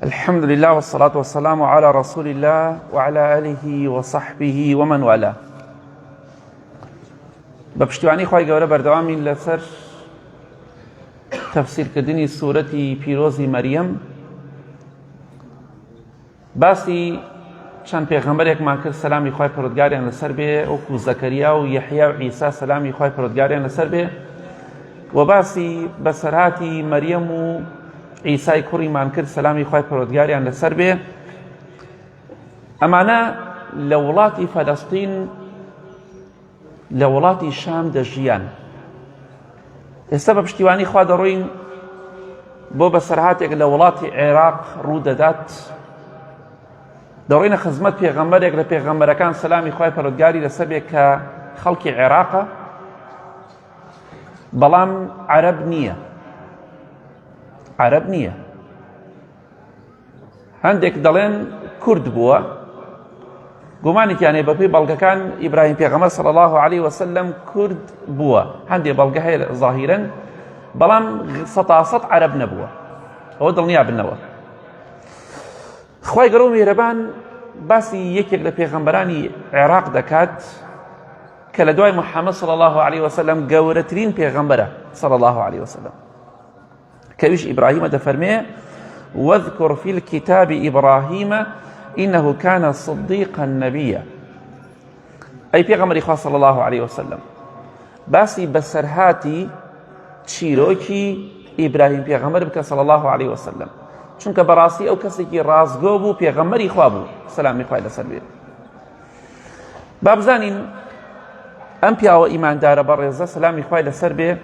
الحمد لله والصلاة والسلام على رسول الله وعلى آله وصحبه ومن والاه. بپشتیوانی خوای گەورە بەردەوامی لەسەر تەفسیرکردنی سوورەتی پیرۆزی مەریەم باسی چەند پێغەمبەرێکمان کرد سەلامی خوای پەروەردگاریان لەسەر بێ وەکو زەکەریا و یەحیا و عیسا سەلامی خوای پەروەردگاریان لەسەر بێ و باسی بەسەرهاتی مەریەم و عیسای کوڕیمان کرد سەلامی خوای پەروەردگاریان لەسەر بێ. ئەمانە لە وڵاتی فەلەستین لە وڵاتی شام دەژیان. ئێستا بە پشتیوانی خوا دەڕۆین بۆ بەسەرهاتێک لە وڵاتی عێراق ڕوو دەدات، دەڕۆینە خزمەت پێغەمبەرێک لە پێغەمبەرەکان سەلامی خوای پەروەردگاری لەسەر بێ کە خەڵکی عێراقە بەڵام عەرەب نییە. هەندێک دەڵێن کورد بووە، گومانێکیان هەیە بەپێی بەڵگەکان ئیبراهیم پێغەمبەر صلی الله عليه وسلم کورد بووە. هەندێک بەڵگە هەیە ظاهیرەن بەڵام سەتاسەد عەرەب نەبووە، ئەوە دڵنیا بنەوە. خوای گەورە و میهرەبان باسی یەکێک لە پێغەمبەرانی عێراق دەکات کە لە دوای محەممەد صلی الله عليه وسلم گەورەترین پێغەمبەرە صلی الله عليه وسلم، كويش إبراهيم دفرميه واذكر في الكتاب إبراهيم إنه كان صديقا نبيا. أي پیغمبر إخوة صلى الله عليه وسلم باسي بسرهاتي تشيروكي إبراهيم پیغمبر بك صلى الله عليه وسلم، چونك براسي أو كسي كي رازقو بو پیغمبر إخوة بو سلام إخوة لسر بير. بابزانين أمبيا وإيمان دار برزة سلام إخوة لسر بير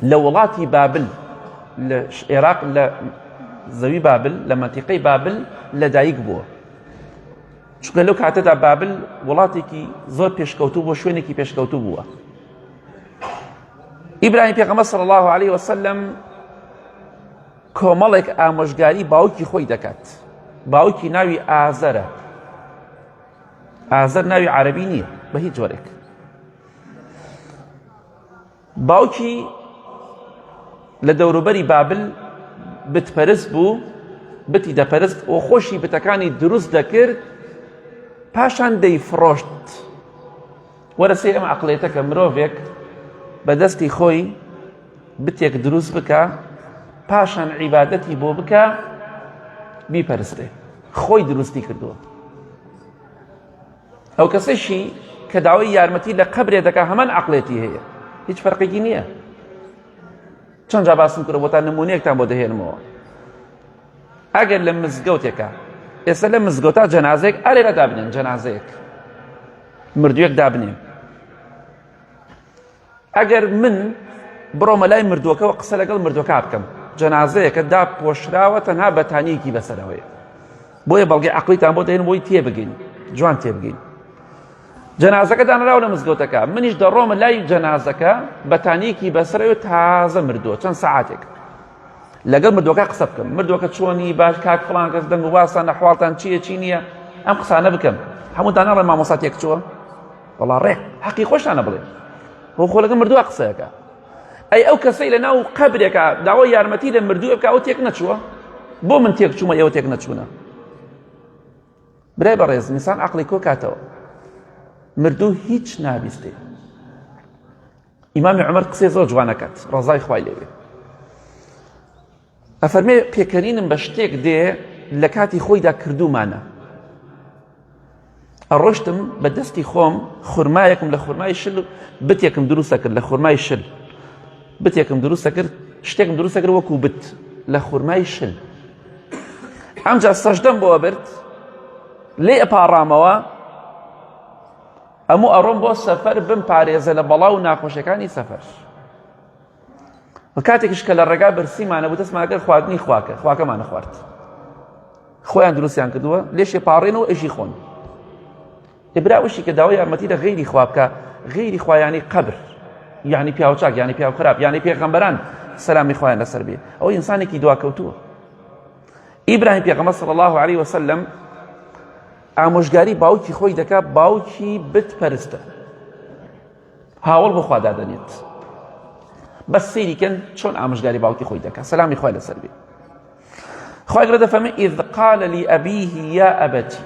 لە وڵاتی بابل لە عێراق لە زەوی بابل لە مەنتیقەی بابل لەدایک بووە، چونکە لەو کاتەدا بابل وڵاتێکی زۆر پێشکەوتوو بووە، شوێنێکی پێشکەوتوو بووە. ئیبراهیم پێغەمبەر صلی الله عليه وسلم کۆمەڵێک ئامۆژگاری باوکی خۆی دەکات. باوکی ناوی ئازەرە. ئازەر ناوی عەرەبی نییە بە هیچ جۆرێک. باوکی لە دەوروبەری بابل بتپەرست بوو، بتی دەپەرست و خۆشی بتەکانی دروست دەکرد، پاشان دەیفرۆشت. وەرە سێ ئەم عەقڵیەتە کە مرۆڤێک بەدەستی خۆی بتێک دروست بکە، پاشان عیبادەتی بۆ بکە، بیپەرستێ. خۆی دروستی کردووە. ئەو کەسەشی کە داوای یارمەتی لە قەبرێ دەکا هەمان عەقڵێتی هەیە، هیچ فەرقێکی نییە. چەند جا باسم کردە بۆتان نمونەیەکتان بۆ دەهێنمەوە. ئەگەر لە مزگەوتێکە ئێستا لە مزگەوتا جەنازەیەک ئەرێرە دابنێن، جەنازەیەک مردوویەک دابنێن، ئەگەر من بڕۆمە لای مردووەکەەوە قسە لەگەڵ مردووەکە بکەم، جەنازەیەکە داپۆشراوە تەنها بەتانیەکی بەسەرەوەیە. بۆیە بەڵگەی عەقڵیتان بۆ دەهێن بۆی تێبگەین، جوان تێبگەین. جەنازەکە دانراوە لە مزگەوتەکە، منیش دەڕۆمە لای جەنازەکە بەتانیەکی بەسەرەوە تازە مردووە چەند سەعاتێک لەگەڵ مردووەکە قسە بکەم. مردووەکە چۆنی، باش کاک فڵان کەس دەنگ و باسان ئەحواڵتان چییە چی نییە، ئەم قسانە بکەم. هەموو داناڕێ مامۆستا تێک چووە، وەڵا ڕێ حەقی خۆشتانە بڵێ، بۆ خۆ لەگەڵ مردووە قسەیەکە. ئەی ئەو کەسەی لە ناو قەبرێکە داوای یارمەتی لە مردووە بکە، ئەو تێک نەچووە، بۆ من تێک چوومە ئێوە تێک نەچوونە؟ برای بەڕێز میسان عەقڵی کۆ کاتەوە، مردوو هیچ نابیستێ. ئیمامی عومەر قسەی زۆر جوانەکات ڕەزای خوای لێوێ، ئەفەرمێ پێکەنینم بە شتێک دێ لە کاتی خۆیدا کردومانە. ئەڕۆشتم بە دەستی خۆم خورمایەکم لە خورمای شل بتێکم دروستە کرد، لە خورمای شل بتێکم دروستە کرد، شتێکم دروستە کرد وەکو بت لە خورمای شل. ئەمجا سەجدەم بۆوە برد، لێ ئەپاڕامەوە، ئەموو ئەڕۆم بۆ سەفەر بم پارێزە لە بەڵاو ناخۆشیەکانی سەفەر. کاتێکیش کە لە ڕێگا برسیمانە بوو دەستمان کرد خواردنی خواکە، خواکەمانە خوارد. خۆیان دروستیان کردووە، لێشێ پاڕێنەوە ئەژی خۆن. ئێبراوشی کە داوای یارمەتی لە غەیری خوا بکە، غەیری خوا یانی قەبر، یانی پیاو چاک، یانی پیاو خراپ، یانی پێغەمبەران سەلامی خوایان لەسەر بێ، ئەو ئینسانێکی دواکەوتووە. ئیبراهیم پێغەمبەر صلی الله عليه وسلم ئامۆژگاری باوکی خۆی دەکا، باوکی بتپەرستە، هاوڵ بۆ خوا دادەنێت. بەس سەیریکەن چۆن ئامۆژگاری باوکی خۆی دەکا، سەلامی خوای لەسەر بێ. خواهی گرده فرمی اذ قال لأبيه یا أبتی،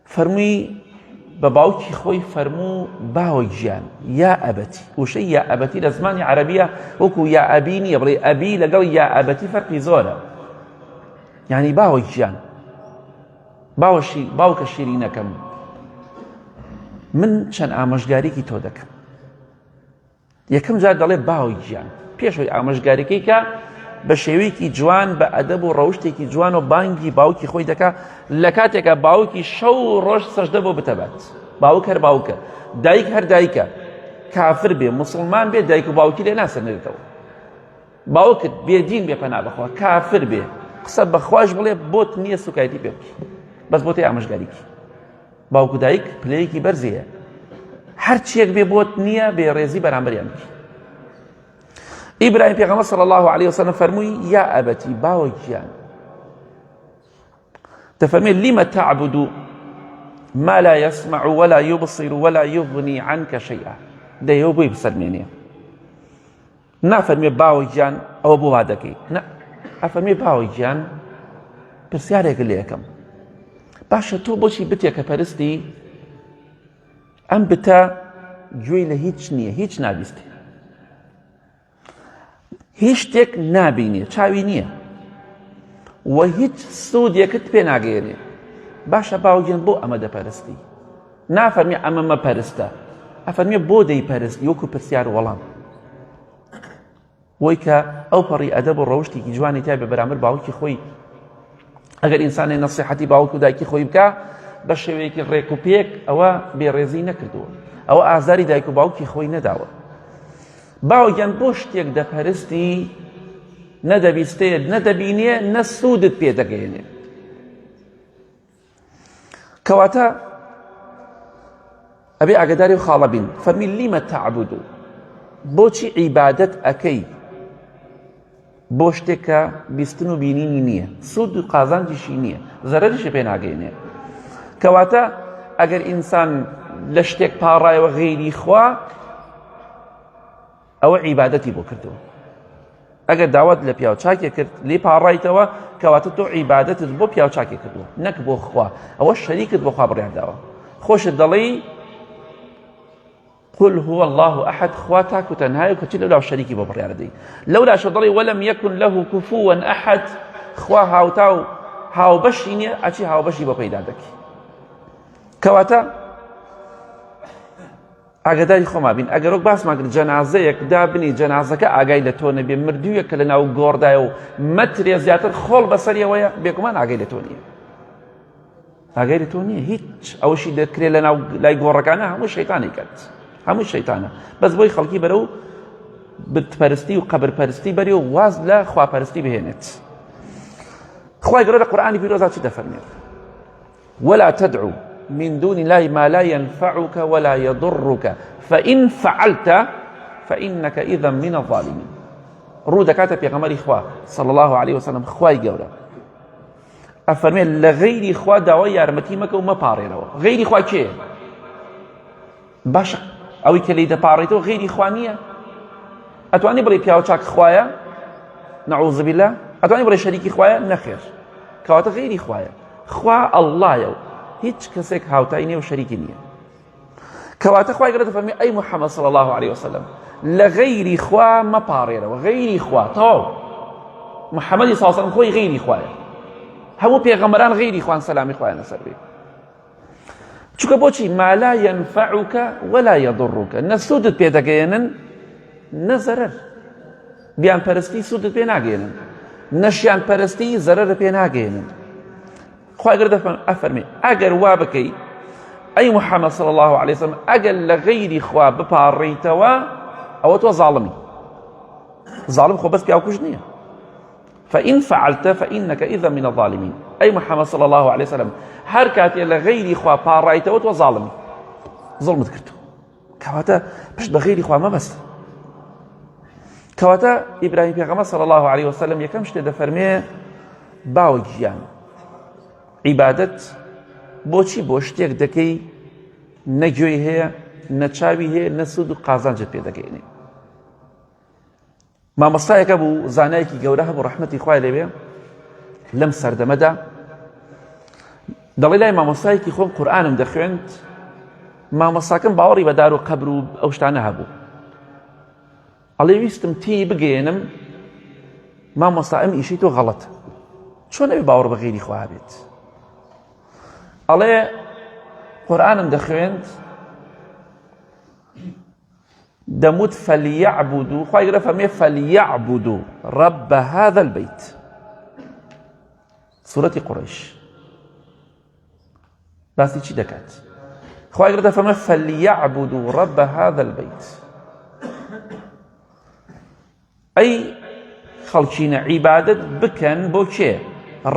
فرمی بە باوکی خۆی فەرموو باوەی گیان یا ئەبەتی. وشەی یا ئەبەتی لە زمانی عەرەبیە وەکو یا ئەبی نییە، بڵێ ئەبی لەگەڵ یا ئەبەتی فەرقی زۆرە، یعنی باوەی گیان، باوکە شیرینەکەم، من چەند ئامۆژگاریکی تۆ دەکەم. یەکەم جار دەڵێ باوەی گیان، پێشەوەی ئامۆژگاریەکەی کە بە شێوەیەکی جوان بە ئەدەب و ڕەوشتێکی جوان و بانگی باوکی خۆی دەکا لە کاتێکە باوکی شەو ڕۆژ سەجدە بۆ بتەبات. باوک هەر باوکە، دایک هەر دایکە، کافر بێ مسلمان بێ دایک و باوکی لێ ناسەنێتەوە. باوکت بێدین بێ پەنا بەخوا، کافر بێ قسە بەخواش بڵێ بۆت نییە سوکایەتی پێ بکەی، بەس بۆ تێ ئامۆژگاریکی. باوک و دایک پلەیەکی بەرزەیە، هەر چیەک بێ بۆت نییە بێڕێزی بەرامبەریان بکەی. ئیبراهیم پێغەمبەر صلی الله عليه وسلم فەرمووی یا ئەبەتی باوەی گیان، دەفەرمێ لم تعبد ما لا يسمع ولا يبصر ولا يغني عنك شيئا. دەیەوە بۆی بسەلمێنێ، نافەرمێ باوەی گیان ئەوە بۆ وا دەکەی، نە، ئەفەرمێ باوەی گیان پرسیارێک لێ یەکەم، باشە تۆ بۆچی بتێکە پەرستی ئەم بتە گوێی لە هیچ نییە، هیچ نابیستێ، هیچ شتێک نابینێ، چاوی نییە و هیچ سوودێکت پێ ناگەێنێ، باشە باوەگیان بۆ ئەمە دەپەرستی؟ نافەرمێ ئەمە مەپەرستە، ئەفەرمێ بۆ دەیپەرستی وەکو پرسیار وەڵام. وەی کە ئەو پەڕی ئەدەب و ڕەوشتێکی جوانی تیا بە بەرامبەر باوکی خۆی، ئەگەر ئینسانێ نەسیحەتی باوک و دایکی خۆی بکە بە شێوەیەکی ڕێک و پێک، ئەوە بێڕێزی نەکردووە، ئەوە ئازاری دایک و باوکی خۆی نەداوە. باوەگیان بۆ شتێک دەپەرستی نەدەبیستێت نەدەبینێ نە سوودت پێ دەگەێنێ. کەواتە ئەبێ ئاگاداری و خاڵە بین. فەرمی لیمە تعبود، بۆچی عیبادەت ئەکەی بۆ شتێک کە بیستن و بینینی نییە، سوود و قازانجیشی نییە، زەرەریشی پێ ناگەێنێ. کەواتە ئەگەر ئینسان لە شتێک پاڕایەوە غەیری خوا، ئەوە عیبادەتی بۆ کردەوە. ئەگەر داوات لە پیاو چاکێ کرد لێ پاڕایتەوە، کەواتە تۆ عیبادەتت بۆ پیاو چاکێ کردووە، نەک بۆ خوا، ئەوە شەریکت بۆ خوا بڕیارداوە. خۆشت دەڵێی قل هو الله أحد، خوا تاک و تەنهایە و کەچی لەولا شەریکی بۆ بڕیاردەی. لەولا شە دەڵێی وەلەم یەکن لەه کوفووە ئەحەد، خوا هاوتا و هاوبەشی نییە، ئەچی هاوبەشی بۆ پەیدا دەکەی. کەواتە ئاگاداری خۆما بین، ئەگەر وەک باسمان کرد جەنازەیەک دابنی جەنازەکە ئاگای لە تۆ نەبێ، مردوویەک کە لە ناو گۆڕدایە و مەترێ زیاتر خۆڵ بەسەریەوەیە، بێگومان ئاگای لە تۆ نییە، ئاگای لە تۆ نییە. هیچ ئەوەشی دەکرێت لە ناو لای گۆڕەکانە هەموو شەیتانی کرد، هەموو شەیتانە، بەس بۆی خەڵکی بەرەو بتپەرستی و قەبرپەرستی بەرێ و واز لە خواپەرستی بهێنێت. خوای گەورە لە قورئانی پیرۆزا چی دەفەرمێت؟ ولا تدعو من دون الله ما لا ينفعك ولا يضرك فإن فعلت فإنك إذا من الظالمين. ڕوو دەکاتە پێغەمبەری خوا صلی الله عليه وسلم، خوای گەورە ئەفەرمێ لە غەیری خوا داوای یارمەتی مەکە و مەپاڕێنەوە. غەیری خوا کێیە؟ باشە ئەوەی کە لێی دەپاڕێتەوە غەیری خوا نییە؟ ئەتوانی بڵێ پیاو چاک خوایە؟ نەعوذ بالله. ئەتوانی بڵێ شەریکی خوایە؟ نەخێر، کەواتە غەیری خوایە. خوا ئەڵڵایە و هیچ کەسێک هاوتای نییە و شەریکی نییە. کەواتە خوای گەورە دەفەرمێ ئەی محەممەد صلی الله عليه وسلم لە غەیری خوا مەپاڕێنەوە. غەیری خوا تەواو، محەممەدی صلی الله عليه وسلم خۆی غەیری خوایە، هەموو پێغەمبەران غەیری خوان سەلامی خوایان لەسەر بێ. چونکە بۆچی؟ ما لا ينفعك ولا يضرك، نە سوودت پێ دەگەێنن نە زەرەر. بیان پەرستی سوودت پێ ناگەێنن، نەشیان پەرستی زەرەر پێ ناگەێنن. خوای گەورە ئەفەرمێ ئەگەر وا بکەی ئەی محەممەد صلی الله عليه وسلم، ئەگەر لە غەیری خوا بپاڕیتەوە، ئەوە تۆ زاڵمی. زاڵم خۆ بەس پیاوکوژ نییە. فإن فعلت فإنك إذا من الظالمين. أي محمد صلى الله عليه وسلم هر كاتي لغيري خوا بارايتوت وظالمي، ظلمت كرتو. كواتا بشت بغيري خوا ما بس. كواتا إبراهيم پیغمبر صلى الله عليه وسلم يكم شتي دفرمي باوجيان عبادت بۆچی بۆ شتێک دەکەی نەگوێی هەیە نەچاوی هەیە نەسوود و قازانجت پێ دەگەێنێ. مامۆستایەکە بوو زانایەکی گەورە هەبوو ڕەحمەتی خوای لێبێ لەم سەردەمەدا دەڵێ لای مامۆستایەکی خۆم قورئانم دەخوێند مامۆستاکەم باوەڕی بە دار و قەبر و ئەو شتانە هەبوو ئەڵێ ویستم تی بگەێنم مامۆستا ئەم ئیشەی تۆ غەڵەتە چۆن ئەوێ باوەڕ بە غەیری خوا بێت ئەڵێ قورئانم دەخوێند دەموت فەلیەعبودوا خوای گەورە فەرمێ فەلیەعبودوا رەب هذا البەیت سوورەتی قوڕەیش باسی چی دەکات خوای گەورە فەرمێ فەلیەعبودوا رەب هذا البەیت ئەی خەڵکینە عیبادەت بکەن بۆ کێ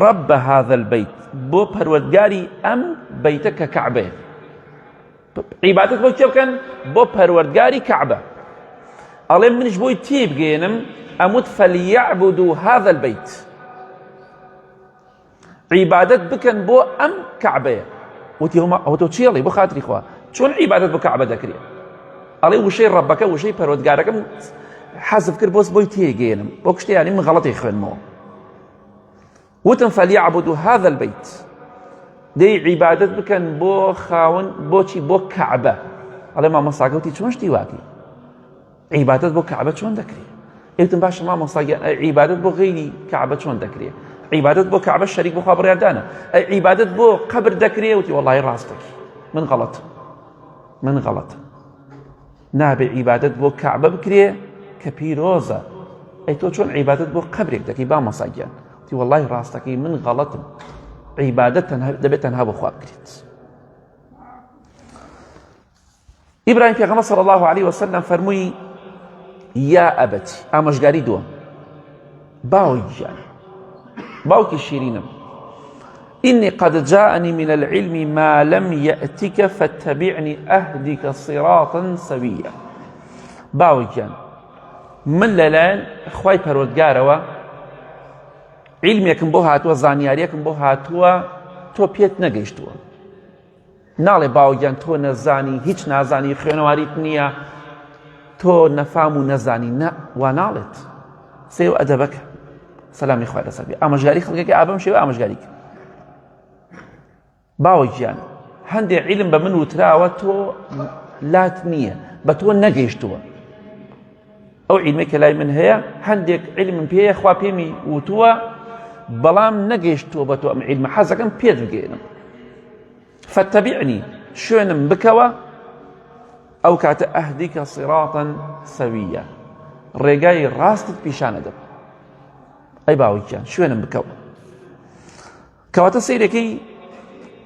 رەب هذا البەیت بۆ پەروەردگاری ئەم بەیتە کە کەعبەیە عیبادەت بۆ کێ بکەن بۆ پەروەردگاری کەعبە ئەڵێ منیش بۆی تێ بگەێنم ئەموت فەلیەعبودوا هذا البەیت عیبادەت بکەن بۆ ئەم کەعبەیە وتی ئەوە تۆ چی ئەڵێ بۆ خاتری خوا چۆن عیبادەت بۆ کەعبە دەکرێت ئەڵێ وشەی ڕەبەکە وشەی پەروەردگارەکەم حەزف کرد بۆی تێگەێنم بۆ کشتیانی من غەڵەتی خوێنمەوە وتم فەلیەعبودوا هذا البەیت دەی عیبادەت بکەن بۆ خاوەن بۆچی بۆ کەعبە ئەڵێ مامۆستاکە وتی چۆن شتی واکەی عیبادەت بۆ کەعبە چۆن دەکرێت ئێوتم باشە مامۆستاگیان عیبادەت بۆ غەیری کەعبە چۆن دەکرێت عیبادەت بۆ کەعبە شەریک بۆ خوا بڕیاردانە عیبادەت بۆ قەبر دەکرێت وتی وەڵڵاهی ڕاستەکی من غەڵەتە نابێ عیبادەت بۆ کەعبە بکرێ کە پیرۆزە ئەی تۆ چۆن عیبادەت بۆ قەبرێک دەکەی با مۆستاگیان وتی وەڵڵاهی ڕاستەکەی من غەڵەتم عیبادەت دەبێت تەنها بۆ خوا بکرێت ئیبراهیم پێغەمبەر صلی الله عليه وسلم فەرمووی یا ئەبەتی ئامۆژگاری دووەم باوی گیان باوکی شیرینم إني قد جاءني من العلم ما لم يأتك فاتبعني أهدك صراطا سويا باوی گیان من لەلایەن خوای پەروەردگارەوە عیلمێکم بۆ هاتووە زانیاریەکم بۆ هاتووە تۆ پێت نەگەیشتووە ناڵێ باوگیان تۆ نەزانی هیچ نازانی خوێنەواریت نییە تۆ نەفام و نەزانی نە وا ناڵێت سێ و ئەدەبەکە سەلامی خوای لەسەر بێ ئامۆژگاری خەڵکێکی ئابەم شێوە ئامۆژگاری کرد باوەگیان هەندێک عیلم بە من وتراوە تۆ لات نییە بە تۆ نەگەیشتووە ئەو عیلمێکە لای من هەیە هەندێک عیلمم پێیە خوا پێمی وتووە بەڵام نەگەیشتووە بە تۆ ئەم عیلمە حەزەکەم پێت بگەێنم فاتبعنی شوێنم بکەوە ئەو کاتە ئەهدیکە صراطا سەویە ڕێگای ڕاستت پیشانە دەم ئەی باوەکیان شوێنم بکەوە کەواتە سەیرەکەی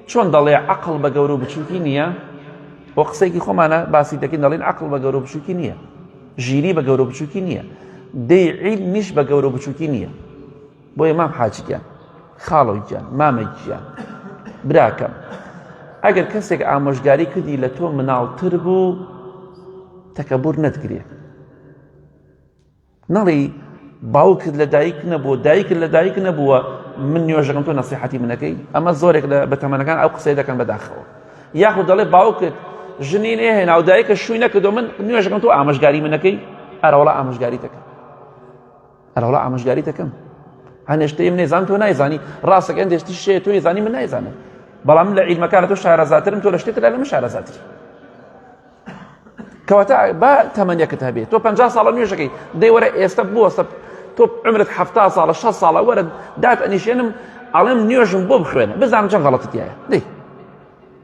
چۆن دەڵێ عەقڵ بە گەورە و بچووکی نییە بۆ قسەیەکی خۆمانە باسی دەکەین دەڵێن عەقڵ بە گەورە و بچووکی نییە ژیری بە گەورە و بچووکی نییە دەی عیلمیش بە گەورە و بچووکی نییە بۆیە مام حاجیان خاڵۆیان مامەگیان براکەم ئەگەر کەسێک ئامۆژگاری کردی لە تۆ مناڵتر بوو تەکەبور نەتگرێ نەڵێ باوکت لە دایک نەبووە دایکت لە دایک نەبووە من نوێژەکەم تۆ نەسیحەتی منەکەی ئەمە زۆرێک لە بەتەمەنەکان ئەو قسەی دەکەن بەداخەوە یاخود دەڵێ باوکت ژنی نێهێنا و دایکە شووی نەکردو من نوێژەکەم تۆ ئامۆژگاری منەکەی ئەرەوڵا ئامۆژگاری دەکەم ئەرەوڵا ئامۆژگاری دەکەم هەنێشتەی من نێزان تۆ نایزانی ڕاستەکە هەندێشتی شێ تۆ نێزانی من نایزانم بەڵام لە عیلمەکانە تۆ شارەزاترم تۆ لە شتێکدا لە من شارەزاتری کەواتە با تەمەنیەکت هەبێت تۆ 50 ساڵە نوێژەکەی دەی وەرە ئێستا بوەستە تۆ عمرت 70 ساڵە 60 ساڵە وەرە دات ئەنیشێنم ئەڵێم نوێژم بۆ بخوێنە بزانم چەند غەڵەتت هەیە دەی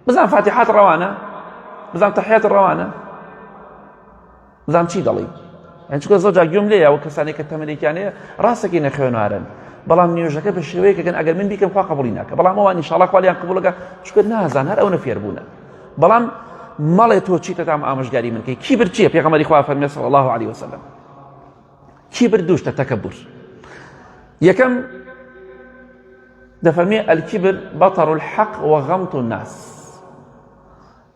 بزانم فاتحات ڕەوانە بزانم تەحیات ڕەوانە بزانم چی دەڵێی چونکە زۆر جار گوێم لێیە ئەو کەسانێک کە تەمەنێکیان هەیە ڕاستەکی نەخوێنوارن بەڵام نوێژەکە بە شێوەیەکەکەن ئەگەر من بیکەم خوا قبوڵی ناکە بەڵام ئەوان ئینشاڵڵا خوا لیان قبوڵەکە چونکە نازان هەر ئەو نەفێربوونە بەڵام مەڵێ تۆ چیتە تام ئامۆژگاری من کەی کیبر چییە پێغەمبەری خوا فەرمێ صلی الله عليه وسلم کیبر دووشتە تەکەبور یەکەم دەفەرمێ الکیبر بەطر الحەق وغەمط الناس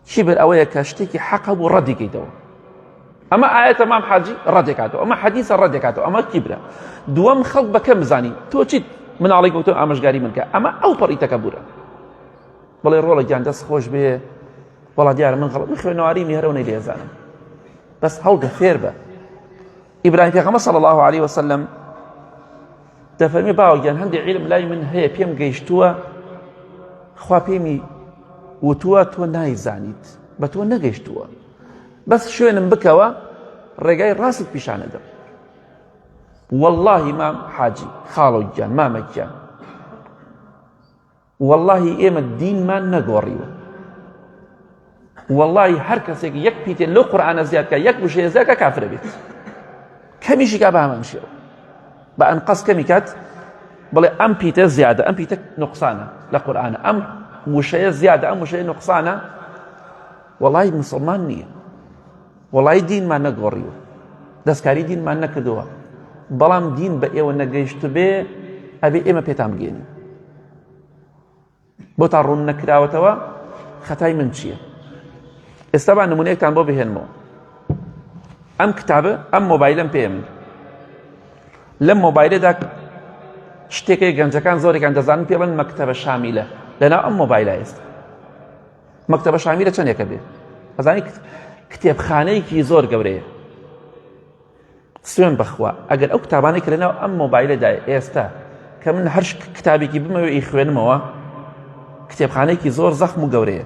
کیبر ئەوەیە کە شتێکی حەقە بوو ڕەدیکەیتەوە ئەمە ئاەتە مام حاجی ڕەدێکاتەوە ئەمە حەدیثە ڕەدێکاتەوە ئەمە کیبرە دووەم خەڵک بەکەم بزانی تۆ چیت مناڵی گەوتۆ ئامۆژگاری من کە ئەمە ئەو پەڕی تەکەبورە بڵێ ڕۆڵە گیان دەست خۆش بێ وەڵا دیارە من غەڵەت من خوێنەواریمی هەرەو نەیلێزانم بەس هەڵگە فێر بە ئیبراهیم پێغەمبەر صلی الله عليه وسلم دەفەرمێ باوەگیان هەندێک عیلم لای من هەیە پێم گەیشتووە خوا پێمی وتووە تۆ نایزانیت بە تۆ نەگەیشتووە بەس شوێنم بکەوە ڕێگای ڕاست پیشانەدەم. واللهی مام حاجی خاڵۆگیان مامەگیان واللهی ئێمە دینمان نەگۆڕیوە واللهی هەر کەسێک یەک پیتێ لەو قورئانە زیادکە یەک وشەیە زیادکە کافرە بێت کەمیشی کا بە هەمان شێوە بە ئەنقەس کەمی کات بڵێ ئەم پیتە زیادە ئەم پیتە نوقسانە لە قورئانە ئەم وشەیە زیادە ئەم وشەیە نوقسانە واللهی مسلمان نییە واللهی دینمان نەگۆڕیوە دەستکاری دینمان نەکردووە بەڵام دین بە ئێوە نەگەیشت بێ ئەبێ ئێمە پێتان بگەێنین بۆ تا ڕوون نەکراوەتەوە خەتای من چییە؟ ئێستا با نمونەیەکتان بۆ بهێنمەوە ئەم کتابە ئەم مۆبایلەم پێ من لەم مۆبایلەدا شتێکی گەنجەکان زۆرێکان دەزانن پێڵێن مەکتەبە شامیلە لەناو ئەم مۆبایلە ئێستا مەکتەبە شامیلە چەندێکە بێ ئەزانی کتێبخانەیەکی زۆر گەورەیە سوێن بەخوا ئەگەر ئەو کتابانەی کە لەناو ئەم مۆبایلەدا ئێستا کە من هەر کتابێکی بمەوێ خوێنمەوە کتێبخانەیەکی زۆر زەخم و گەورەیە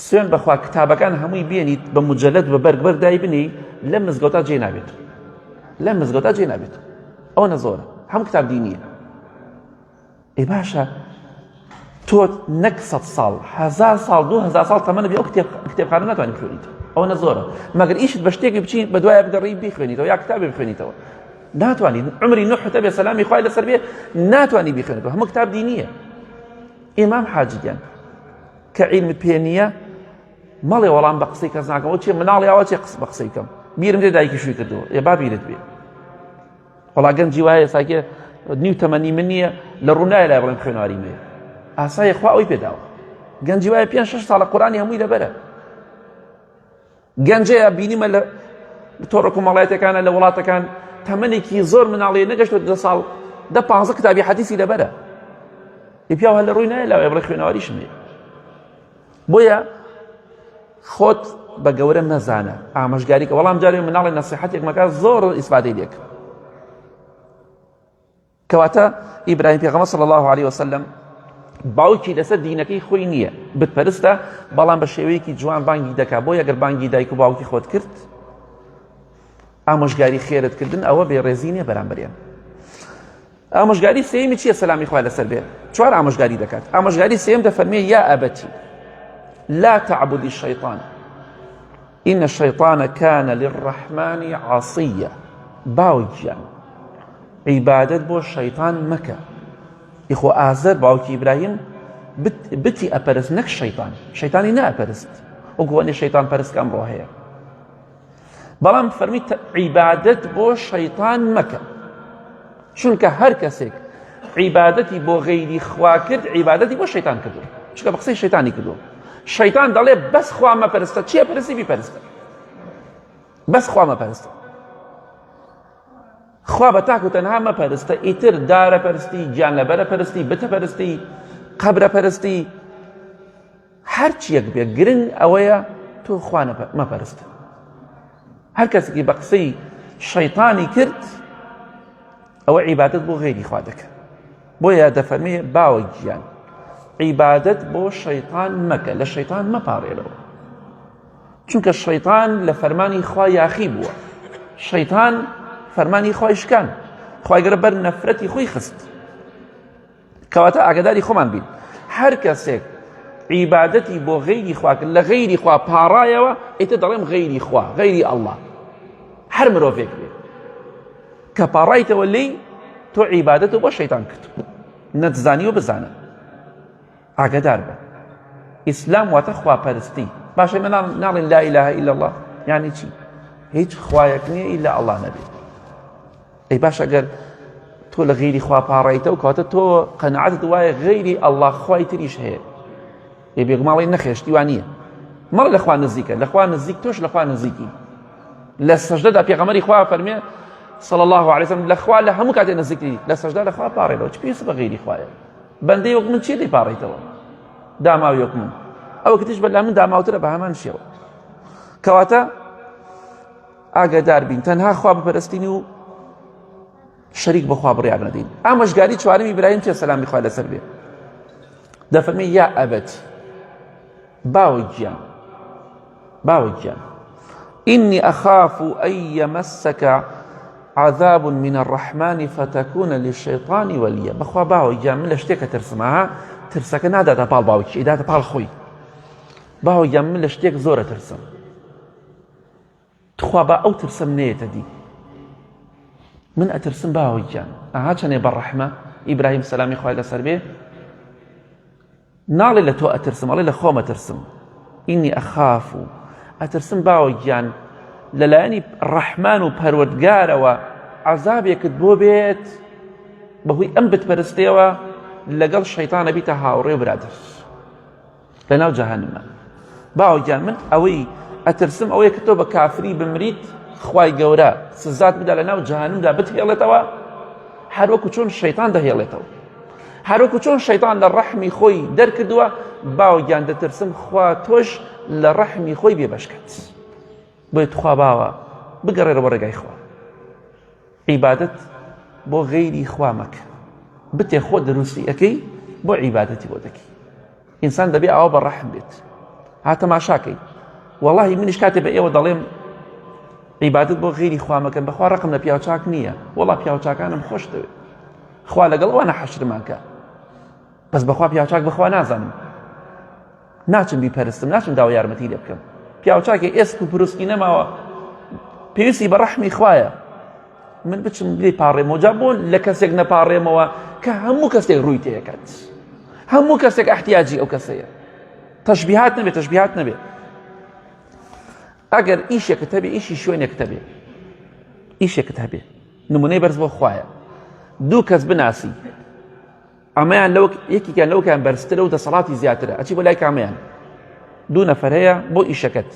سوێن بەخوا کتابەکان هەمووی بێنیت بە مجەلەد بە بەرگ دای بنی لە مزگەوتا جێ نابێت لە مزگەوتا جێ نابێت ئەوە نەزۆرە هەموو کتاب دینیە ئەی باشە تۆ نەک 100 ساڵ 1000 ساڵ 2000 ساڵ تەمەنە بێ ئەو کتێبخانە ناتوانانی بخوێنیت ئەوە نەزۆرە مەگەر ئیشت بە شتێکی بچین بە دوایە بگەڕی بیخوێنیتەوە یا کتابێ بخوێنیتەوە ناتوانین عمری نوح تەبێ سەلامی خوای لەسەر بێ ناتوانی بیخوێنیتەوە هەموو کتاب دینیە. ئیمام حاجیان کە عیلمت پێ نییە مەڵێ وەڵام بە قسەی کەس ناکەم ئەو چێ مناڵی ئەوە چێ قسە بە قسەی کەم بیرم دێ دایکی شووی کردەوە ێ با بیرت بێ وەڵا گەنجی وایە ساکێ نیو تەمەنی من نییە لە ڕوونایە لای بڵێم خوێنواری مێ ئاسایە خوا ئەوی پێداوە گەنجی وایە 5-6 ساڵە قورئانی هەمووی لەبەرە گەنجەیە بینیمە لە تۆڕە کۆمەڵایەتەکانە لە وڵاتەکان تەمەنێکی زۆر مناڵەیە نەگەشتوە 10 ساڵ 10-15 کتابی حەدیثی لەبەرە پیاوە هەر لە ڕووی نایە لاوێ بڵێ خوێنەواریشم هەیە بۆیە خۆت بە گەورە مەزانە ئامۆژگاری کە وەڵام جارێ مناڵی نەسیحەتێک مەکات زۆر ئیسفادەی لێ کرد کەواتە ئیبراهیم پێغەمبەر صلی الله عليه وسلم باوکی لەسەر دینەکەی خۆی نییە بتپەرستە بەڵام بە شێوەیەکی جوان بانگی دەکا بۆ ئەگەر بانگی دایک و باوکی خۆت کرد ئامۆژگاری خێرت کردن ئەوە بێڕێزی نییە بەرامبەریان. ئامۆژگاری سێیەمی چییە سەلامی خوای لەسەر بێ؟ 4 ئامۆژگاری دەکات. ئامۆژگاری سێیەم دەفەرمێ یا ئەبەتی لا تعبدی الشەیطان إن الشەیطان كان للرحمن عصيا باوکیان عیبادەت بۆ شەیطان مەکە. ئیخۆ ئازەر باوکی ئیبراهیم بتی ئەپەرست نەک شەیطان شەیطانی نائەپەرست وەکوانێ شەیطان پەرست کە ئەمڕۆ هەیە بەڵام فەرمی عیبادەت بۆ شەیطان مەکە چونکە هەر کەسێک عیبادەتی بۆ غەیری خوا کرد عیبادەتی بۆ شەیطان کردو چونکە بە قسەی شەیطانی کردو شەیطان دەڵێ بەس خوا مەپەرستە چییە پەرستی بیپەرستە بەس خوا مەپەرستە خوا بە تاک و تەنها مەپەرستە ئیتر دارە پەرستی گیانلەبەرە پەرستی بتە پەرستی قەبرە پەرستی هەر چیەک بێ گرنگ ئەوەیە تۆ خوا مەپەرستە هەر کەسێکی بە قسەی شەیطانی کرد ئەوە عیبادەت بۆ غەیری خوا دەکە بۆیە دەفەرمێ باوەگیان عیبادەت بۆ شەیطان مەکە لە شەیطان مەپاڕێرەوە چونکە شەیطان لە فەرمانی خوا یاخی بووە شەیطان فەرمانی خوای شکان خوای گەورە بەر نەفرەتی خۆی خست کەواتە ئاگاداری خۆمان بین هەر کەسێک عیبادەتی بۆ غەیری خوا کرد لە غەیری خوا پاڕایەوە ئیتر دەڵێم غەیری خوا غەیری ئەڵڵا هەر مرۆڤێک بێ کە پاڕایتەوە لێی تۆ عیبادەت بۆ شەیطان کرد نەتزانی و بزانە ئاگادار بە ئیسلام واتە خواپەرستی باشە ئێمە ناڵێن لا ئیلاهە ئیلا الله یعنی چی هیچ خوایەک نییە ئیلا ئەڵڵا نەبێت ئەی باش ئەگەر تۆ لە غەیری خوا پاڕایتەوە کەواتە تۆ قەنەعەتت وایە غەیری ئەڵڵا خوای تریش هەیە ئێ بێگوماڵی نەخێشتی وان نییە مەڵێ لە خوا نزیکە لە خوا نزیک تۆش لە خوا نزیکی لە سەجدەدا پێغەمبەری خوا فەرمێ صلى الله عليه وسلم لەخوا لە هەموو کاتێ نزیکتی لە سەجدا لە خوا پاڕێتەوە چ پێویستە بە غەیری خوایە بەندەی وەک من چی دەی پاڕێتەوە داماوی وەک من ئەوە کە تیش بەلا من داماوترە بە هەمان شێوە کەواتە ئاگادار بین تەنها خوا بپەرستین و شەریک بەخوا بڕیار نەدەین. ئامۆژگاری چوارەمی ئیبراهیم چێ سەلامی خوا لەسەر بێ دەفەرمێ یا ئەبەتی باوەی گیان إني أخاف أن يمسك عذاب من الرحمن فتكون للشيطان وليا. بخوا باوەی گیان من لە شتێکە ترسمە ترسەکە ناداتە پاڵ باوکی ئیداتە پاڵ خۆی. باوەی گیان من لە شتێک زۆرە ترسم تخوا با ئەو ترسم نێتە دی من ئەترسم باوەی گیان ئاها چەنێ بەڕەحمە ئیبراهیم سەلامی خوای لەسەر بێ ناڵێ لە تۆ ئەترسم ئەڵێ لە خۆم ئەترسم. ئینی ئەخاف ئەترسم باوەی گیان لەلایەنی ڕەحمان و پەروەردگارەوە عەزابێکت بۆ بێت بەهۆی ئەم بتپەرستێەوە لەگەڵ شەیتانە بیتە هاوڕێ و برادر لەناو جەهەنەمە. باوەی گیان من ئەوەی ئەترسم ئەوەیە کە تۆ بە کافری بمریت خوای گەورە سزات بدا لەناو جەهەنەمدا بتهێڵێتەوە هەروەکو چۆن شەیتان دەهێڵێتەوە هەروەکو چۆن شەیتان لە ڕەحمی خۆی دەرکردووە باوەی گیان دەترسم خوا تۆش لە ڕەحمی خۆی بێبەشکەت بۆیە تخوا باوە بگەڕێرەوە ڕێگای خوا عیبادەت بۆ غەیری خوا مەکە بتێ خۆ دروستی ئەەکەی بۆ عیبادەتی بۆ دەکەی. ئینسان دەبێ ئەوە بە ڕەحم بێت هاتەماشاکەی وەڵاهی منیش کاتێ بە ئێوە دەڵێم عیبادەت بۆ غەیری خوا مەکەن بەخوا ڕقم لە پیاوچاک نییە وەڵا پیاوچاکانم خۆش دەوێت خوا لەگەڵ ئەوانە حەشرمان کە بەس بەخوا پیاوچاک بەخوا نازانم ناچم بیپەرستم ناچم داوای یارمەتی لێ بکەم پیاوچاکێ ئێسک و پروسکی نەماوە پێویستی بە ڕەحمی خوایە من بچم لێ پاڕێمەوە جا بۆ لە کەسێک نەپاڕێمەوە کە هەموو کەسێک ڕووی تێکات هەموو کەسێک احتیاجی ئەو کەسەیە تەشبیهات نەبێت ئەگەر ئیشێکت هەبێ ئیشی شوێنێکت هەبێ ئیشێکت هەبێ نمونەی بەرز بۆ خوایە دوو کەس بناسی ئەمەیان یەکێکیان لەوکیان بەرزترە و دەسەڵاتی زیاترە ئەچی بۆ لای کامەیان دوو نەفەر هەیە بۆ ئیشەکەت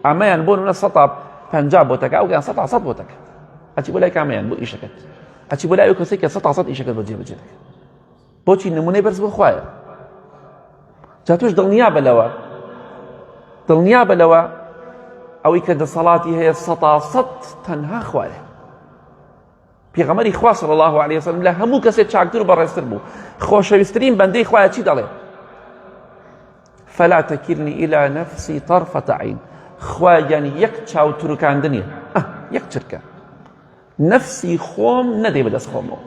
ئەمەیان بۆ نمونە 150 بۆ تەکە ئەوکیان 100 بۆ تەکە ئەچی بۆ لای کامەیان بۆ ئیشەکەت ئەچی بۆ لای ئەو کەسێک کە 100 ئیشەکەت بۆ جێبەجێ دەکە بۆچی نمونەی بەرز بۆ خوایە. جا تۆش دڵنیا بە لەوە ئەوەی کە دەسەڵاتی هەیە 100 تەنها خوایە. پێغەمبەری خوا صلی الله علیه وسلم لە هەموو کەسێک چاکتر و بەڕێزتر بوو خۆشەویستترین بەندەی خوایە چی دەڵێ فلا تكلني إلى نفسي طرفة عين خوای گیانی یەک چاو تروکاندنیە یەک چرکە نفسی خۆم نەدەی بەدەست خۆمەوە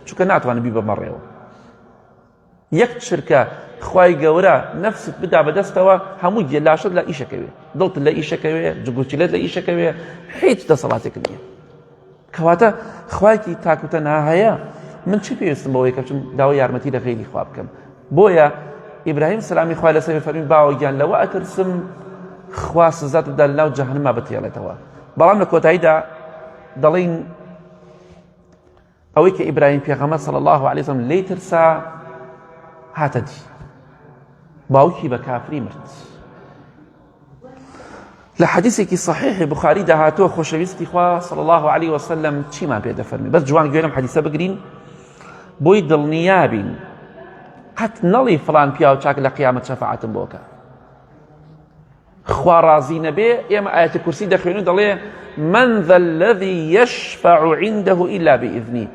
چونکە ناتوانم بی بەمەڕێەوە یەک چرکە خوای گەورە نفست بدا بەدەستەوە هەموو لاشت لە ئیشەکەوێ دڵت لە ئیشەکەوێ جگوچیلت لە ئیشەکەوێ هیچ دەسەڵاتێک نییە کەواتە خوایکی تاکوتەنها هەیە من چی پێویستم بەوەی کە بچم داوای یارمەتی لە غەیری خوا بکەم. بۆیە ئیبراهیم سەلامی خوای لەسەر فەرمی باوەی گیان لەوە ئەترسم خوا سزات بدا لەناو جەهەنەما بتێڵێتەوە. بەڵام لە کۆتاییدا دەڵێن ئەوەی کە ئیبراهیم پێغەمبەر صلی الله علیه وسلم لێی ترسا هاتە دی باوکی بە کافری مرد. لە حەدیثێکی صحیحی بوخاری داهاتووە خۆشەویستی خوا صلی الله علیه وسلم چیمان پێ دەفەرمێ بەس جوان گوێ لەم حەدیثە بگرین بۆی دڵنیا بین قەت نەڵی فڵان پیاو چاک لە قیامەت شەفاعەتم بۆکە خوا ڕازی نەبێ ئێمە ئایەتە کورسی دەخوێن و دەڵێ من ذا الذي يشفع عنده إلا بإذنه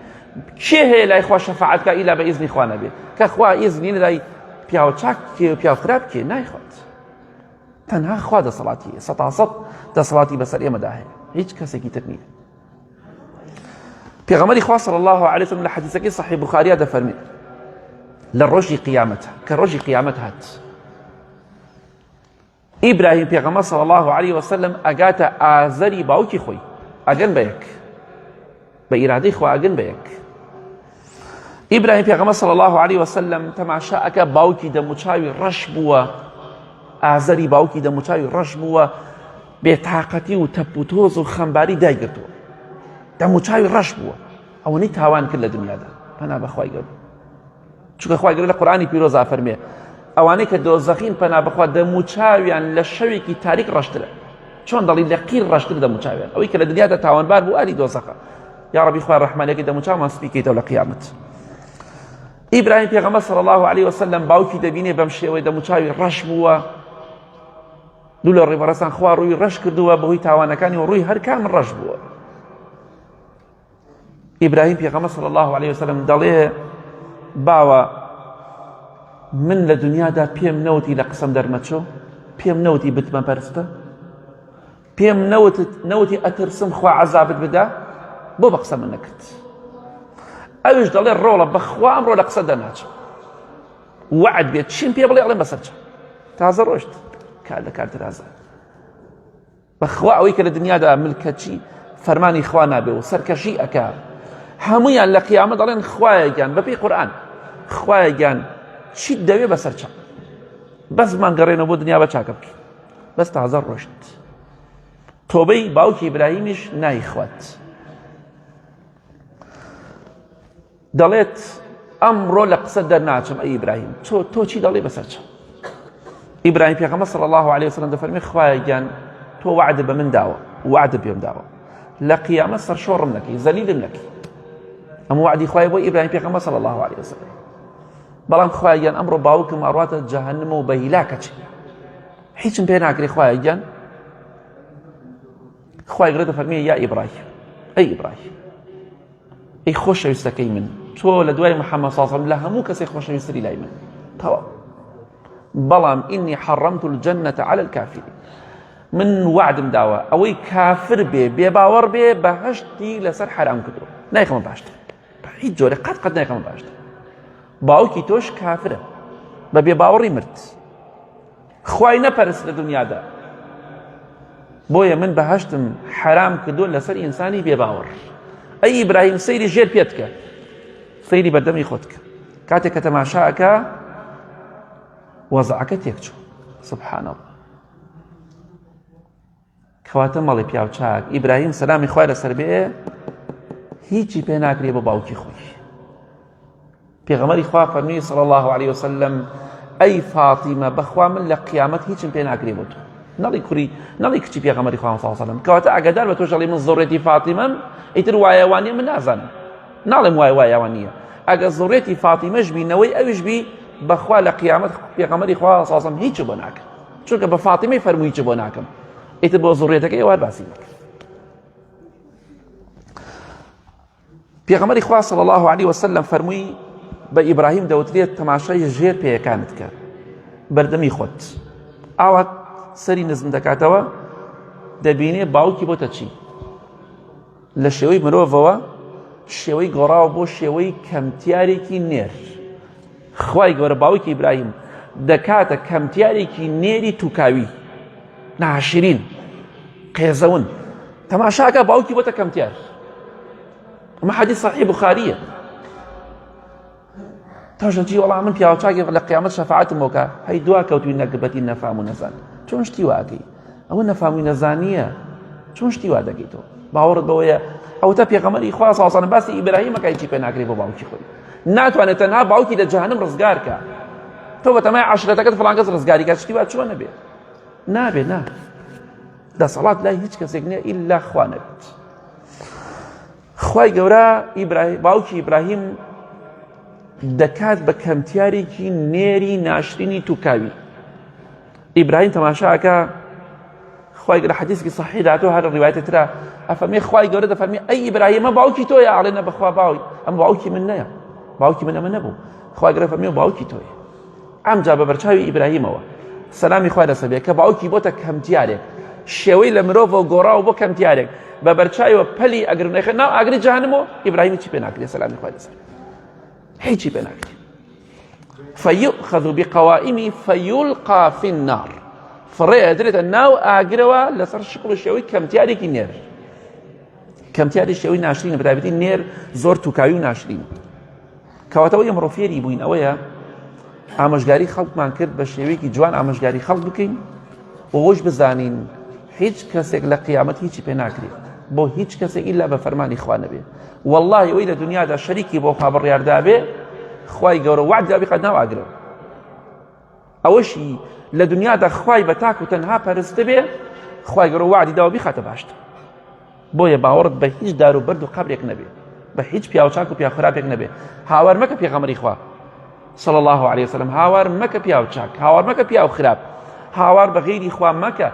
کێ هەیە لای خوا شەفاعەت کە ئیلا بە ئیزنی خوا نەبێ کە خوا ئیزنی لای پیاو چاک کێ و پیاو خراپ کێ نایخوات تەنها خوا دەسەڵاتی 100 دەسەڵاتی بەسەر ئێمەدا هەیە هیچ کەسێکی تر نییە. پێغەمبەری خوا صلی الله علیه وسلم لە حەدیثەکەی صحیح بوخاریە دەفەرمێ لە ڕۆژی قیامەتە کە ڕۆژی قیامەت هات ئیبراهیم پێغەمبەر صلی الله علیه وسلم ئەگاتە ئازەری باوکی خۆی ئەگەن بە یەک بە ئیرادەی خوا ئەگەن بە یەک. ئیبراهیم پێغەمبەر صلی الله علیه وسلم تەماشا ئەکا باوکی دەموچاوی ڕەش بووە ئازەری باوکی دەموچاوی ڕەش بووە بێتاقەتی و تەپ و تۆز و خەمباری دایگرتووە دەموچاوی ڕەش بووە ئەوەی تاوان کرد لە دنیادا پەنا بەخوای گەورە چونکە خوای گەورە لە قورئانی پیرۆزا فەرمێ ئەوانەی کە دۆزەخین پەنا بەخوا دەموچاویان لە شەوێکی تاریک ڕەشترە چۆن دەڵی لە قیر ڕەشتر دەموچاویان ئەوەی کە لە دنیادا تاوانبار بوو ئالی دۆزەخە یا ڕەبی خوای ڕەحمانێکی دەموچاومان سپیکەیتەوە لە قیامەت. ئیبراهیم پێغەمبەر صلی الله علیه وسلم باوکی دەبینێ بەم شێوەی دەموچاوی ڕەش بووە دوو لە ڕێبەڕەستان خوا ڕووی ڕەش کردووە بەهۆی تاوانەکانی و ڕووی هەر کام ڕەش بووە. ئیبراهیم پێغەمبەر صلی الله عليه وسلم دەڵێ باوە من لە دنیادا پێم نەوتی لە قسەم دەرمەچۆ، پێم نەوتی بتمە پەرستە، پێم نەوتی ئەترسم خوا عەزابت بدا، بۆ بە قسە من نەکرد. ئەویش دەڵێ ڕۆڵە بەخوا ئەمڕۆ لە قسە دەرناچم، وعد بێت چیم پێ بڵێ ئەڵێم بەسەرچە تازە ڕۆشت کار لە کار درازە. بەخوا ئەوەی کە لە دنیادا ملکەچی فەرمانی خوا نابێ و سەرکەشی ئەکا، هەموویان لە قیامەت دەڵێن خوایە گیان بەپێی قورئان خوایە گیان چیت دەوێ بەسەرچە، بەس مانگەڕێنەوە بۆ دنیا بە چاکە بکەین، بەس تازە ڕۆشت. تۆبەی باوکی ئیبراهیمیش نایخوات، دەڵێت ئەمڕۆ لە قسە دەرناچم ئەی ئیبراهیم، تۆ چی دەڵێ بەسەرچە؟ ئیبراهیم پێغەمبەر صلی الله عليه وسلم دەفەرمێ خوایە گیان تۆ وعدە بە من داوە، وعدە پێم داوە لە قیامەت سەرشۆڕم نەکەی، زەلیلم نەکەی. ئەمە وعدی خوای بۆ ئیبراهیم پێغەمبەر صلی الله عليه وسلم. بەڵام خوایە گیان ئەمڕۆ باوکم ئەڕواتە جەهەنەمە و بە هیلاکەچێ، هیچم پێ ناکرێ. خوایە گیان خوای گەورە دەفەرمێ یا ئیبراهیم، ئەی ئیبراهیم، ئەی خۆشەویستەکەی من، تۆ لە دوای محەممەد صلی الله عليه وسلم لە هەموو کەسێک خۆشەویستتری لای من تەواو. بەڵام ئینی حەڕەمت الجەنەتە عەلە الکافرین، من وعدم داوە ئەوەی کافر بێ بێباوەڕ بێ بەهەشتی لەسەر حرام کردووە، نایخەمە باشتر بە هیچ جۆرە قەت نایخەمە باشتر. باوکی تۆش کافرە بە بێباوەڕی مرد، خوای نەپەرست لە دنیادا، بۆیە من بەهەشتم حرام کردووە لەسەر ئینسانی بێباوەڕ. ئەی ئیبراهیم سەیری ژێر پێت کە، سەیری بەردەمی خۆت کە، کاتێک کە تەماشاکە وەزعەکە تێکچوو. سبحان الله. کەواتە مەڵی پیاو چاک ئیبراهیم سەلامی خوای لەسەر بێ هیچی پێ ناکرێ بۆ باوکی خۆی. پێغەمبەری خوا فەرمی صلی الله عليه وسلم ئەی فاتیمە بەخوا من لە قیامەت هیچم پێ ناکرێ بۆ تۆ، نەڵی کچی پێغەمبەری خوا صلی الله عليه وسلم. کەواتە ئاگادار بە تۆش دەڵێ من زۆڕێتی فاتیمەم، ئیتر وایەوانیە من نازانم، ناڵێم وایەوان نییە. ئەگە زۆڕێتی فاتیمەش بینەوەی ئەویش بی بەخوا لە قیامەت پێغەمبەری خوا صلی الله عليه وسلم هیچ بۆ ناکەم، چونکە بە فاتیمەی فەرمووی هیچ بۆ ناکەم، ئیتر بۆ زۆڕێتەکەی وار باسی ناکەم. پێغەمبەری خوا صلی الله عليه وسلم فەرمووی بە ئیبراهیم دەوترێت تەماشای ژێر پێیەکانت کە، بەردەمی خۆت ئاوات سەری نزم دەکاتەوە دەبینێ باوکی بۆتە چی لە شێوەی مرۆڤەوە، شێوەی گۆڕاوە بۆ شێوەی کەمتیارێکی نێر. خوای گەورە باوکی ئیبراهیم دەکاتە کەمتیارێکی نێری تووکاوی، ناشرین قێزەون، تەماشاکە باوکی بۆتە کەمتیار. ئەمە حەدیث صحیح بوخاریە. تاژەجی وەڵام من پیاوچاکی لە قیامەت شەفاعەتم بۆکە، هەی دوا کەوتوی نەگبەتی نەفام و نەزان، چۆن شتی واکەی؟ ئەوە نەفامی نەزانیە، چۆن شتی وا دەکەی تۆ؟ باوەڕت بەوەیە ئەوتە پێغەمبەری خوا صلی الله عليه وسلم باسی ئیبراهیمەکە هیچی پێ ناکرێ بۆ باوکی خۆی، ناتوانێت تەنها باوکی لە جەهەنەم ڕزگار کە، تۆ بە تەمای عەشرەتەکەت فڵان کەس ڕزگاری کات، شتی وا چۆن نەبێ؟ نابێ، نا دەسەڵات لای هیچ کەسێک نییە ئیلا خوا نەبێت. خوای گەورە باوکی ئیبراهیم دەکات بە کەمتیارێکی نێری ناشرینی تووکاوی. ئیبراهیم تەماشاکە خوای گەورە حەدیثێکی صحیح داتوە، هەر ڕیوایەتێک ترە ئەفەرمێ خوای گەورە دەفەرمێ ئەی ئیبراهیم ئەمە باوکی تۆیە؟ ئەڵێ بەخوا باوی، ئەمە باوکی من نەیە، باوکی من ئەمە نەبوو. خوای گەورە فەرمێ باوکی تۆیە. ئەمجا بە بەرچاوی ئیبراهیمەوە سەلامی خوای لەسەر بێ کە باوکی بۆتە کەمتیارێک، شێوەی لە مرۆڤەوە گۆڕاوە بۆ کەمتیارێک، بە بەرچاویەوە پەلی ئەگرنەخێ ناو ئاگری جەهەنەمەوە، ئیبراهیم هیچی پێ ناکرێ سەلامی خوای لەسەر هیچی پێ ناکرێ. فيؤخذ بقوائمه فيلقى في النار، فڕێ ئەدرێتە ناو ئاگرەوە لەسەر شکڵ و شێوەی کەمتیارێکی نێر، کەمتیاری شێوەی ناشرینە، بەتایبەتی نێر زۆر تووکاوی و ناشرین. کەواتەوە ئێمە ڕۆفێری بووین ئەوەیە ئامۆژگاری خەڵکمان کرد بە شێوەیەکی جوان ئامۆژگاری خەڵک بکەین و خۆش بزانین هیچ کەسێک لە قیامەت هیچی پێ ناکرێت بۆ هیچ کەسێک ئیلا بە فەرمانی خوا نەبێ. والله ئەوەی لە دنیادا شەریکی بۆ خوا بڕیاردا بێ، خوای گەورە وعد دا بقات ناو ئاگرەوە. ئەوەشی لە دنیادا خوای بە تاک و تەنها پەرستە بێ، خوای گەورە وعدی داوە بیخاتە باشتر. بۆیە باوەڕت بە هیچ دار و بەرد و قەبرێک نەبێ، بە هیچ پیاوچاک و پیاخراپێک نەبێ. هاوار مەکە پێغەمبەری خوا صلی الله عليه وسلم، هاوار مەکە پیاوچاک، هاوار مەکە پیاو خراپ، هاوار بە غەیری خوا مەکە.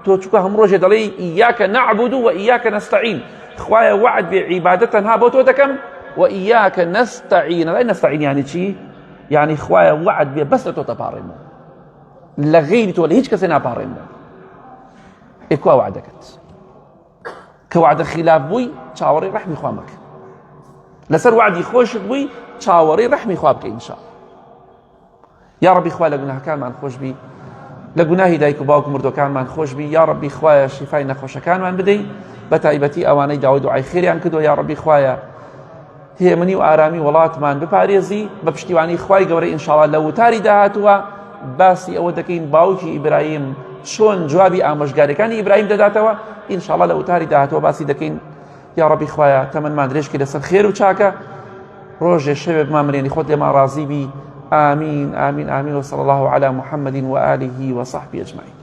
تۆ چووکە هەموو ڕۆژێ دەڵێی ئیاکە نەعبود و ئیاکە نەستەعین، خوایە وعد بێ عیبادەت تەنها بۆ تۆ دەکەم و ئیاکە نەستەعین. ئەڵێ نەستەعین یعنی چی؟ یعنی خوایە وعد بێ بەس لە تۆ دەپاڕێمەوە، لە غەیری تۆ لە هیچ کەسێ ناپاڕێمەوە. ئێ کوا وعدەکەت کە وعدە خلاف بووی چاوەڕێی ڕەحمی خوا مەکە، لەسەر وعدی خۆشت بووی چاوەڕێی ڕەحمی خوا بکە ئینشاءالله. یا ڕەبی خوا لە گوناهەکانمان خۆش بی، لە گوناهی دایک و باوک و مردوەکانمان خۆش بی. یا ڕەبی خوایە شیفای نەخۆشەکانمان بدەی، بە تایبەتی ئەوانەی داوای دوعای خێریان کردووە. یا ڕەبی خوایە هێمنی و ئارامی وڵاتمان بپارێزی بە پشتیوانی خوای گەورە ئینشاءالله. لە وتاری داهاتووە باسی ئەوە دەکەین باوکی ئیبراهیم چۆن جوابی ئامۆژگاریەکانی ئیبراهیم دەداتەوە، ئینشاءالله لە وتاری داهاتوە باسی دەکەین. یا ڕەبی خوایە تەمەنمان درێژکە لەسەر خێر و چاکە، ڕۆژێ شەوێ بمامرێنی خۆت لێمان ڕازی بی. آمين آمين آمين وصلى الله على محمد وآله وصحبه أجمعين.